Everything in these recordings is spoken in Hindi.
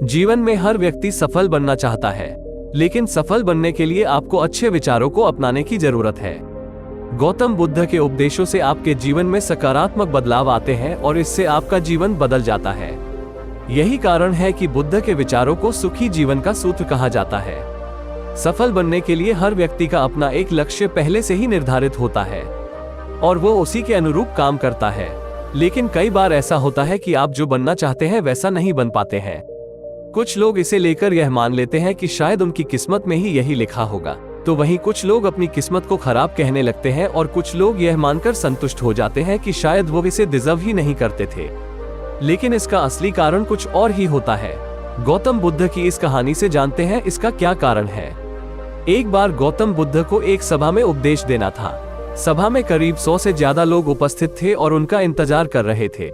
जीवन में हर व्यक्ति सफल बनना चाहता है, लेकिन सफल बनने के लिए आपको अच्छे विचारों को अपनाने की जरूरत है। गौतम बुद्ध के उपदेशों से आपके जीवन में सकारात्मक बदलाव आते हैं और इससे आपका जीवन बदल जाता है। यही कारण है कि बुद्ध के विचारों को सुखी जीवन का सूत्र कहा जाता है। सफल बनने के लिए हर व्यक्ति का अपना एक लक्ष्य पहले से ही निर्धारित होता है और वो उसी के अनुरूप काम करता है। लेकिन कई बार ऐसा होता है कि आप जो बनना चाहते हैं वैसा नहीं बन पाते हैं। कुछ लोग इसे लेकर यह मान लेते हैं कि शायद उनकी किस्मत में ही यही लिखा होगा, तो वहीं कुछ लोग अपनी किस्मत को खराब कहने लगते हैं और कुछ लोग यह मानकर संतुष्ट हो जाते हैं कि शायद वो इसे डिजर्व ही नहीं करते थे। लेकिन इसका असली कारण कुछ और ही होता है। गौतम बुद्ध की इस कहानी से जानते हैं इसका क्या कारण है। एक बार गौतम बुद्ध को एक सभा में उपदेश देना था। सभा में करीब 100 से ज्यादा लोग उपस्थित थे और उनका इंतजार कर रहे थे।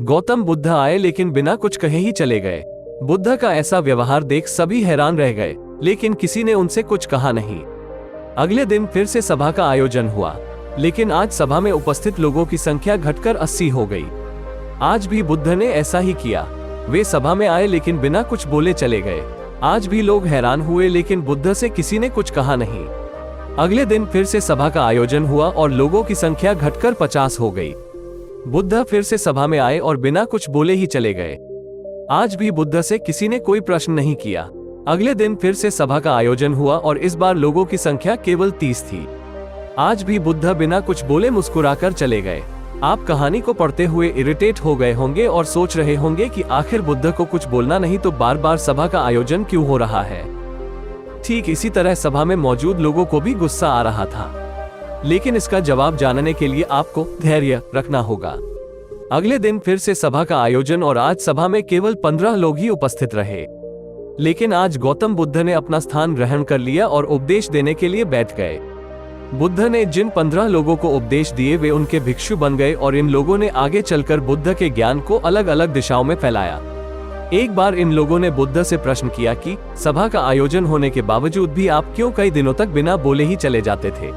गौतम बुद्ध आए लेकिन बिना कुछ कहे ही चले गए। बुद्ध का ऐसा व्यवहार देख सभी हैरान रह गए, लेकिन किसी ने उनसे कुछ कहा नहीं। अगले दिन फिर से सभा का आयोजन हुआ, लेकिन आज सभा में उपस्थित लोगों की संख्या घटकर 80 हो गई। आज भी बुद्ध ने ऐसा ही किया। वे सभा में आए लेकिन बिना कुछ बोले चले गए। आज भी लोग हैरान हुए, लेकिन बुद्ध से किसी ने कुछ कहा नहीं। अगले दिन फिर से सभा का आयोजन हुआ और लोगों की संख्या घटकर 50 हो गई। बुद्ध फिर से सभा में आए और बिना कुछ बोले ही चले गए। आज भी बुद्ध से किसी ने कोई प्रश्न नहीं किया। अगले दिन फिर से सभा का आयोजन हुआ और इस बार लोगों की संख्या केवल 30 थी। आज भी बुद्ध बिना कुछ बोले मुस्कुराकर चले गए। आप कहानी को पढ़ते हुए इरिटेट हो गए होंगे और सोच रहे होंगे कि आखिर बुद्ध को कुछ बोलना नहीं तो बार बार सभा का आयोजन क्यों हो रहा है। ठीक इसी तरह सभा में मौजूद लोगों को भी गुस्सा आ रहा था, लेकिन इसका जवाब जानने के लिए आपको धैर्य रखना होगा। अगले दिन फिर से सभा का आयोजन और आज सभा में केवल 15 लोग ही उपस्थित रहे। लेकिन आज गौतम बुद्ध ने अपना स्थान ग्रहण कर लिया और उपदेश देने के लिए बैठ गए। बुद्ध ने जिन 15 लोगों को उपदेश दिए वे उनके भिक्षु बन गए और इन लोगों ने आगे चलकर बुद्ध के ज्ञान को अलग अलग दिशाओं में फैलाया। एक बार इन लोगों ने बुद्ध से प्रश्न किया कि सभा का आयोजन होने के बावजूद भी आप क्यों कई दिनों तक बिना बोले ही चले जाते थे।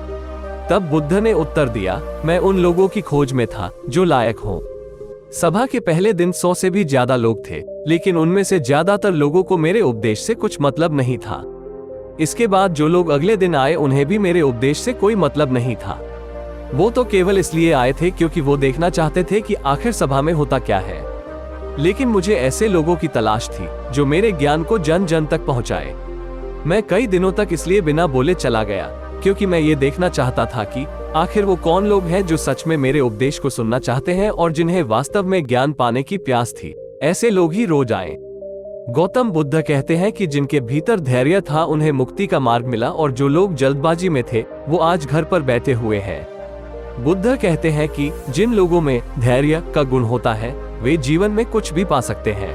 तब बुद्ध ने उत्तर दिया, मैं उन लोगों की खोज में था जो लायक हों। सभा के पहले दिन 100 से भी ज्यादा लोग थे, लेकिन उनमें से ज्यादातर लोगों को मेरे उपदेश से कुछ मतलब नहीं था। इसके बाद जो लोग अगले दिन आए उन्हें भी मेरे उपदेश से कोई मतलब नहीं था। वो तो केवल इसलिए आए थे क्योंकि वो देखना चाहते थे कि आखिर सभा में होता क्या है। लेकिन मुझे ऐसे लोगों की तलाश थी जो मेरे ज्ञान को जन जन तक पहुंचाए। मैं कई दिनों तक इसलिए बिना बोले चला गया क्योंकि मैं ये देखना चाहता था कि आखिर वो कौन लोग हैं जो सच में मेरे उपदेश को सुनना चाहते हैं और जिन्हें वास्तव में ज्ञान पाने की प्यास थी। ऐसे लोग ही रोज आए। गौतम बुद्ध कहते हैं कि जिनके भीतर धैर्य था उन्हें मुक्ति का मार्ग मिला और जो लोग जल्दबाजी में थे वो आज घर पर बैठे हुए हैं। बुद्ध कहते हैं कि जिन लोगों में धैर्य का गुण होता है वे जीवन में कुछ भी पा सकते हैं,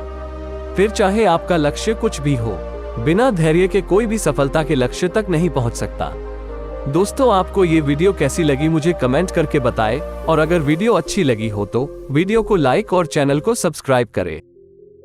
फिर चाहे आपका लक्ष्य कुछ भी हो। बिना धैर्य के कोई भी सफलता के लक्ष्य तक नहीं पहुंच सकता। दोस्तों, आपको ये वीडियो कैसी लगी मुझे कमेंट करके बताएं और अगर वीडियो अच्छी लगी हो तो वीडियो को लाइक और चैनल को सब्सक्राइब करें।